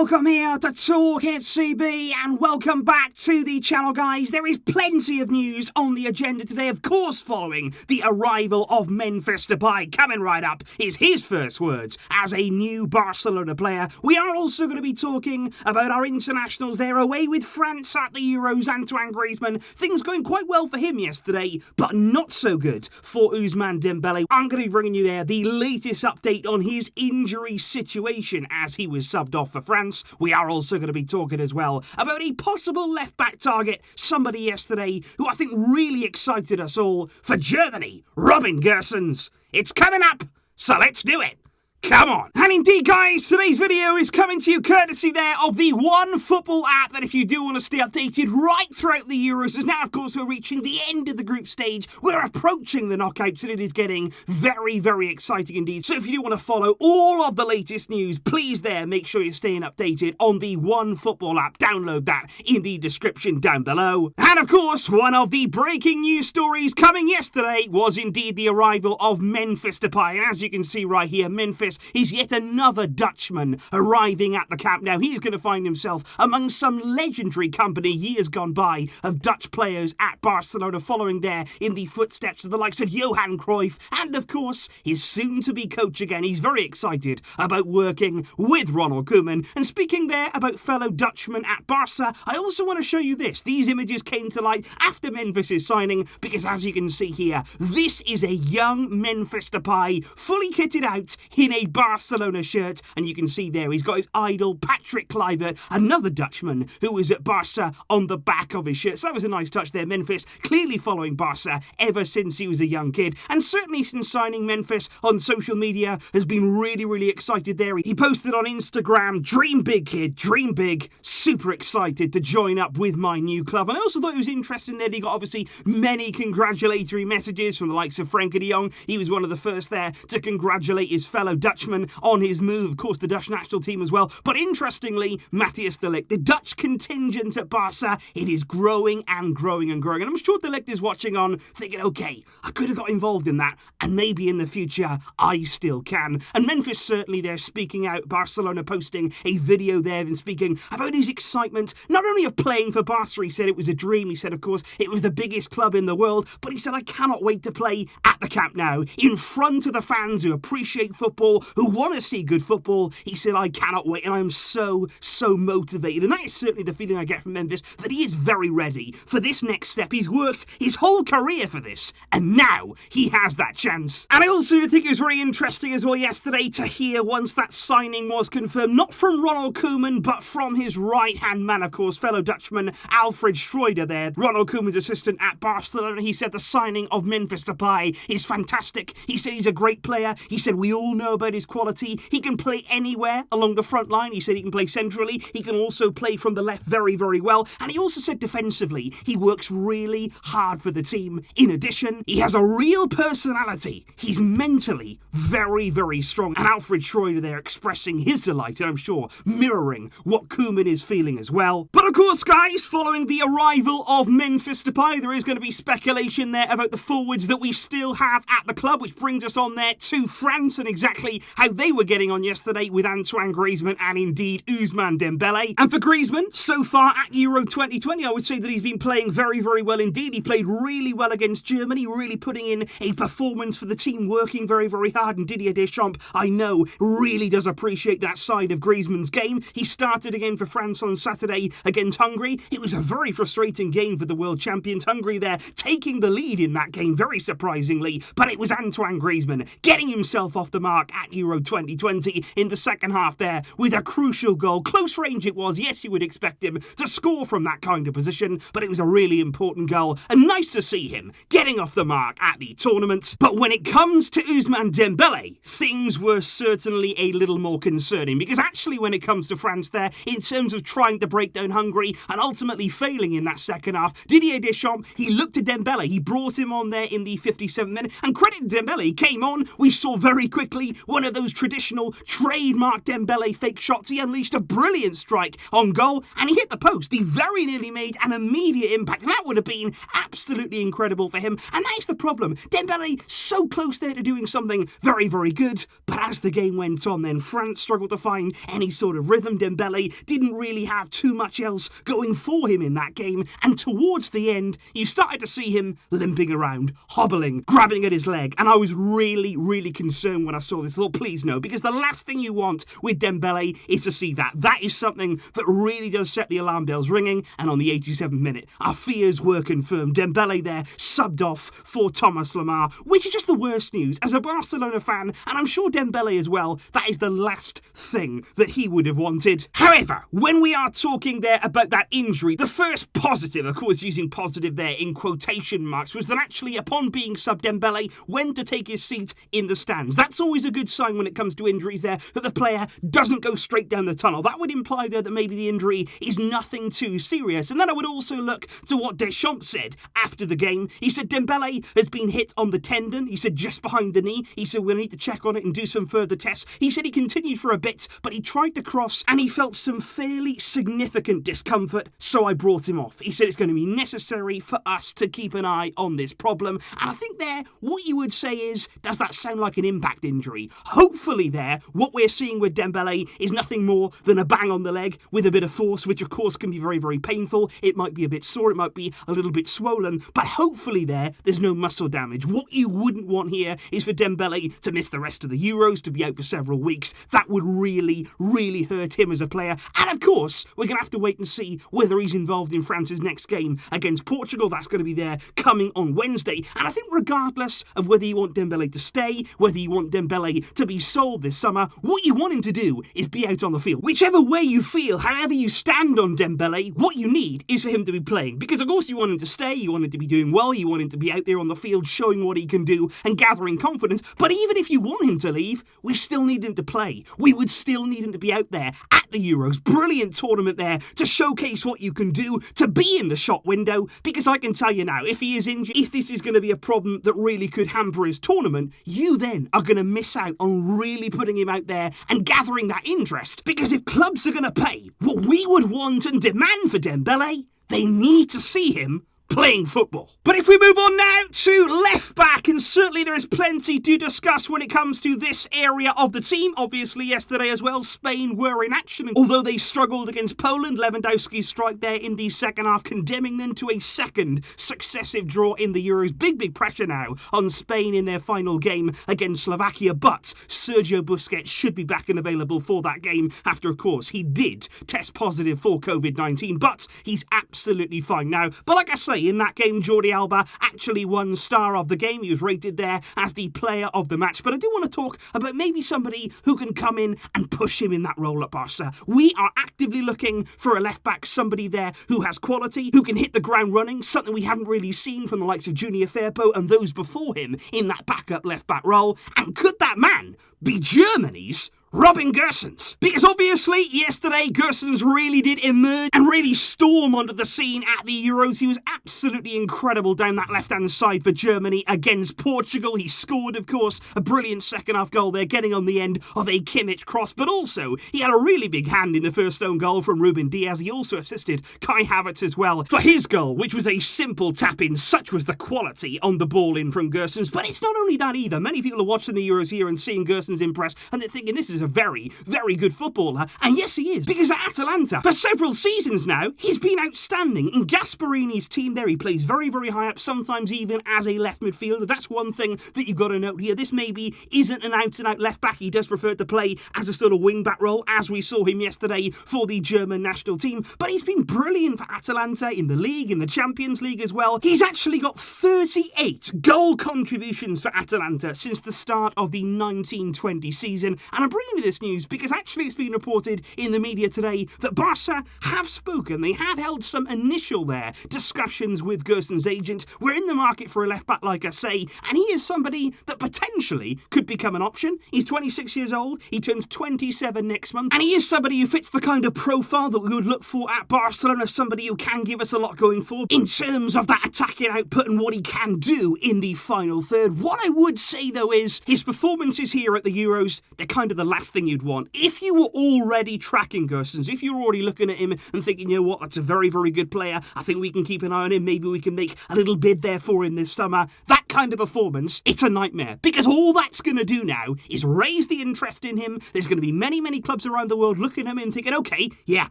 Welcome here to TalkFCB and welcome back to the channel, guys. There is plenty of news on the agenda today, of course, following the arrival of Memphis Depay. Coming right up is his first words as a new Barcelona player. We are also going to be talking about our internationals. They're away with France at the Euros. Antoine Griezmann, things going quite well for him yesterday, but not so good for Ousmane Dembélé. I'm going to be bringing you there the latest update on his injury situation as he was subbed off for France. We are also going to be talking as well about a possible left-back target, somebody yesterday who I think really excited us all for Germany, Robin Gosens. It's coming up, so let's do it. Come on. And indeed, guys, today's video is coming to you courtesy there of the OneFootball app that if you do want to stay updated right throughout the Euros, as now, of course, we're reaching the end of the group stage. We're approaching the knockouts and it is getting very, very exciting indeed. So if you do want to follow all of the latest news, please there, make sure you're staying updated on the OneFootball app. Download that in the description down below. And of course, one of the breaking news stories coming yesterday was indeed the arrival of Memphis Depay. And as you can see right here, Memphis is yet another Dutchman arriving at the camp. Now, he's going to find himself among some legendary company years gone by of Dutch players at Barcelona, following there in the footsteps of the likes of Johan Cruyff and, of course, his soon-to-be coach again. He's very excited about working with Ronald Koeman. And speaking there about fellow Dutchmen at Barça, I also want to show you this. These images came to light after Memphis' signing because, as you can see here, this is a young Memphis Depay fully kitted out in a Barcelona shirt, and you can see there he's got his idol Patrick Kluivert, another Dutchman who was at Barça, on the back of his shirt. So that was a nice touch there. Memphis clearly following Barça ever since he was a young kid, and certainly since signing, Memphis on social media has been really excited there. He posted on Instagram, "Dream big, kid, dream big, super excited to join up with my new club." And I also thought it was interesting that he got obviously many congratulatory messages from the likes of Frenkie de Jong. He was one of the first there to congratulate his fellow Dutchman on his move, of course the Dutch national team as well. But interestingly, Matthijs de Ligt, the Dutch contingent at Barça, it is growing and growing and growing. And I'm sure de Ligt is watching on thinking, okay, I could have got involved in that, and maybe in the future I still can. And Memphis certainly there speaking out, Barcelona posting a video there and speaking about his excitement, not only of playing for Barca. He said it was a dream. He said, of course, it was the biggest club in the world, but he said, I cannot wait to play at the Camp Nou in front of the fans who appreciate football, who want to see good football. He said, I cannot wait, and I'm so motivated. And that is certainly the feeling I get from Memphis, that he is very ready for this next step. He's worked his whole career for this, and now he has that chance. And I also think it was very interesting as well yesterday to hear, once that signing was confirmed, not from Ronald Koeman, but from his right-hand man, of course, fellow Dutchman Alfred Schreuder there, Ronald Koeman's assistant at Barcelona. He said the signing of Memphis Depay is fantastic. He said he's a great player. He said we all know about his quality. He can play anywhere along the front line. He said he can play centrally. He can also play from the left very well. And he also said defensively, he works really hard for the team. In addition, he has a real personality. He's mentally very strong. And Alfred Schreuder there expressing his delight, and I'm sure mirroring what Koeman is feeling as well. But of course, guys, following the arrival of Memphis Depay, there is going to be speculation there about the forwards that we still have at the club, which brings us on there to France and exactly how they were getting on yesterday with Antoine Griezmann and indeed Ousmane Dembélé. And for Griezmann, so far at Euro 2020, I would say that he's been playing very well indeed. He played really well against Germany, really putting in a performance for the team, working very hard. And Didier Deschamps, I know, really does appreciate that side of Griezmann's game. He started again for France on Saturday against Hungary. It was a very frustrating game for the world champions. Hungary there taking the lead in that game, very surprisingly. But it was Antoine Griezmann getting himself off the mark at Euro 2020 in the second half there with a crucial goal. Close range it was. Yes, you would expect him to score from that kind of position, but it was a really important goal, and nice to see him getting off the mark at the tournament. But when it comes to Ousmane Dembélé, things were certainly a little more concerning, because actually when it comes to France there, in terms of trying to break down Hungary and ultimately failing in that second half, Didier Deschamps, he looked at Dembélé, he brought him on there in the 57th minute, and credit to Dembélé, came on, we saw very quickly what one of those traditional trademark Dembélé fake shots. He unleashed a brilliant strike on goal and he hit the post. He very nearly made an immediate impact, and that would have been absolutely incredible for him. And that is the problem. Dembélé so close there to doing something very, very good, but as the game went on, then France struggled to find any sort of rhythm. Dembélé didn't really have too much else going for him in that game, and towards the end, you started to see him limping around, hobbling, grabbing at his leg, and I was really, really concerned when I saw this. I thought, please no, because the last thing you want with Dembélé is to see that. That is something that really does set the alarm bells ringing, and on the 87th minute, our fears were confirmed. Dembélé there subbed off for Thomas Lemar, which is just the worst news. As a Barcelona fan, and I'm sure Dembélé as well, that is the last thing that he would have wanted. However, when we are talking there about that injury, the first positive, of course using positive there in quotation marks, was that actually upon being subbed, Dembélé went to take his seat in the stands. That's always a good sign when it comes to injuries there, that the player doesn't go straight down the tunnel. That would imply there that maybe the injury is nothing too serious. And then I would also look to what Deschamps said after the game. He said Dembélé has been hit on the tendon. He said just behind the knee. He said we'll need to check on it and do some further tests. He said he continued for a bit, but he tried to cross and he felt some fairly significant discomfort, so I brought him off. He said it's going to be necessary for us to keep an eye on this problem. And I think there, what you would say is, does that sound like an impact injury? Hopefully there, what we're seeing with Dembélé is nothing more than a bang on the leg with a bit of force, which of course can be very, very painful. It might be a bit sore, it might be a little bit swollen, but hopefully there's no muscle damage. What you wouldn't want here is for Dembélé to miss the rest of the Euros, to be out for several weeks. That would really, really hurt him as a player. And of course, we're going to have to wait and see whether he's involved in France's next game against Portugal. That's going to be there coming on Wednesday. And I think regardless of whether you want Dembélé to stay, whether you want Dembélé to be sold this summer, what you want him to do is be out on the field. Whichever way you feel, however you stand on Dembélé, what you need is for him to be playing. Because of course you want him to stay, you want him to be doing well, you want him to be out there on the field showing what he can do and gathering confidence. But even if you want him to leave, we still need him to play. We would still need him to be out there at the Euros. Brilliant tournament there to showcase what you can do, to be in the shot window, because I can tell you now, if he is injured, if this is going to be a problem that really could hamper his tournament, you then are going to miss out on really putting him out there and gathering that interest. Because if clubs are going to pay what we would want and demand for Dembélé, they need to see him playing football. But if we move on now to left back, and certainly there is plenty to discuss when it comes to this area of the team. Obviously yesterday as well, Spain were in action, and although they struggled against Poland, Lewandowski's strike there in the second half condemning them to a second successive draw in the Euros. Big pressure now on Spain in their final game against Slovakia, but Sergio Busquets should be back and available for that game after, of course, he did test positive for COVID-19, but he's absolutely fine now. But like I say, in that game, Jordi Alba actually won star of the game. He was rated there as the player of the match. But I do want to talk about maybe somebody who can come in and push him in that role at Barca. We are actively looking for a left-back, somebody there who has quality, who can hit the ground running, something we haven't really seen from the likes of Junior Firpo and those before him in that backup left-back role. And could that man be Germany's Robin Gosens? Because obviously yesterday Gosens really did emerge and really storm onto the scene at the Euros. He was absolutely incredible down that left-hand side for Germany against Portugal. He scored, of course, a brilliant second-half goal there, getting on the end of a Kimmich cross, but also he had a really big hand in the first own goal from Ruben Diaz. He also assisted Kai Havertz as well for his goal, which was a simple tap-in. Such was the quality on the ball in from Gosens. But it's not only that either. Many people are watching the Euros here and seeing Gosens impress, and they're thinking this is a very, very good footballer. And yes, he is. Because at Atalanta, for several seasons now, he's been outstanding. In Gasparini's team there, he plays very, very high up, sometimes even as a left midfielder. That's one thing that you've got to note here. This maybe isn't an out-and-out left-back. He does prefer to play as a sort of wing-back role, as we saw him yesterday for the German national team. But he's been brilliant for Atalanta in the league, in the Champions League as well. He's actually got 38 goal contributions for Atalanta since the start of the 1920 season. And I bring telling you this news because actually it's been reported in the media today that Barca have spoken. They have held some initial discussions with Gosens' agent. We're in the market for a left-back, like I say, and he is somebody that potentially could become an option. He's 26 years old, he turns 27 next month, and he is somebody who fits the kind of profile that we would look for at Barcelona, somebody who can give us a lot going forward in terms of that attacking output and what he can do in the final third. What I would say, though, is his performances here at the Euros, they're kind of the last thing you'd want. If you were already tracking Gosens, if you were already looking at him and thinking, you know what, that's a very, very good player, I think we can keep an eye on him, maybe we can make a little bid there for him this summer, that kind of performance, it's a nightmare. Because all that's going to do now is raise the interest in him. There's going to be many, many clubs around the world looking at him and thinking, okay, yeah,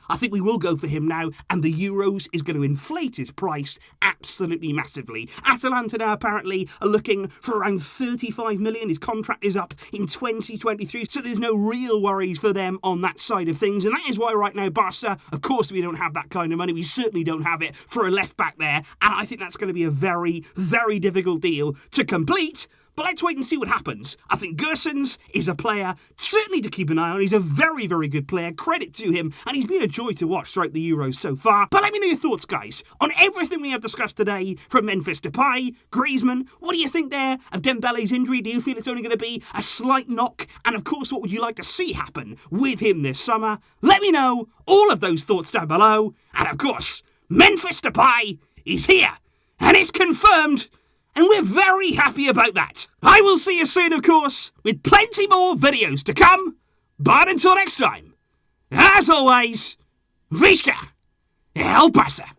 I think we will go for him now, and the Euros is going to inflate his price absolutely massively. Atalanta now apparently are looking for around 35 million. His contract is up in 2023, so there's no real worries for them on that side of things, and that is why right now Barca, of course we don't have that kind of money. We certainly don't have it for a left back there, and I think that's going to be a very, very difficult deal to complete. But let's wait and see what happens. I think Gosens is a player certainly to keep an eye on. He's a very, very good player. Credit to him. And he's been a joy to watch throughout the Euros so far. But let me know your thoughts, guys, on everything we have discussed today from Memphis Depay, Griezmann. What do you think there of Dembele's injury? Do you feel it's only going to be a slight knock? And of course, what would you like to see happen with him this summer? Let me know all of those thoughts down below. And of course, Memphis Depay is here. And it's confirmed. And we're very happy about that. I will see you soon, of course, with plenty more videos to come. But until next time, as always, Visca El Barça.